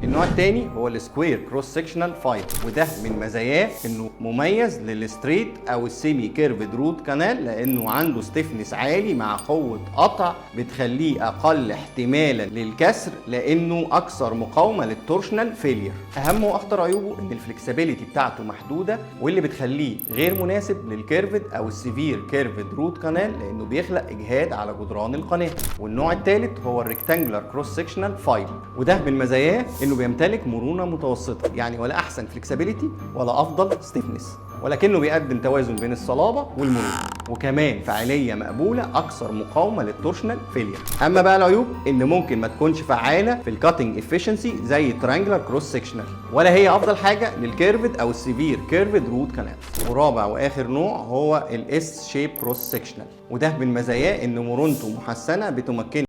النوع الثاني هو السكوير كروس سكشنال فايل، وده من مزاياه انه مميز للستريت او السيمي كيرفد روت كانال، لانه عنده ستيفنس عالي مع قوه قطع بتخليه اقل احتمالا للكسر، لانه اكثر مقاومه للتورشنال فيلير. اهم واخطر عيوبه ان الفلكسبيليتي بتاعته محدوده، واللي بتخليه غير مناسب للكيرفد او السيفير كيرفد روت كانال، لانه بيخلق اجهاد على جدران القناه. والنوع الثالث هو الريكتانجلر كروس سكشنال فايل، وده من مزاياه انه بيمتلك مرونه متوسطه، يعني ولا احسن فلكسبيليتي ولا افضل ستيفنس، ولكنه بيقدم توازن بين الصلابه والمرونه، وكمان فعاليه مقبوله اكثر مقاومه للتورشنال فيلير. اما بقى العيوب ان ممكن ما تكونش فعاله في الكاتنج افيشنسي زي الترانجلر كروس سكشنال، ولا هي افضل حاجه للكيرفد او السيفير كيرفد روت كانال. ورابع واخر نوع هو الاس شيب كروس سكشنال، وده من مزاياه ان مرونته محسنه بتمكنه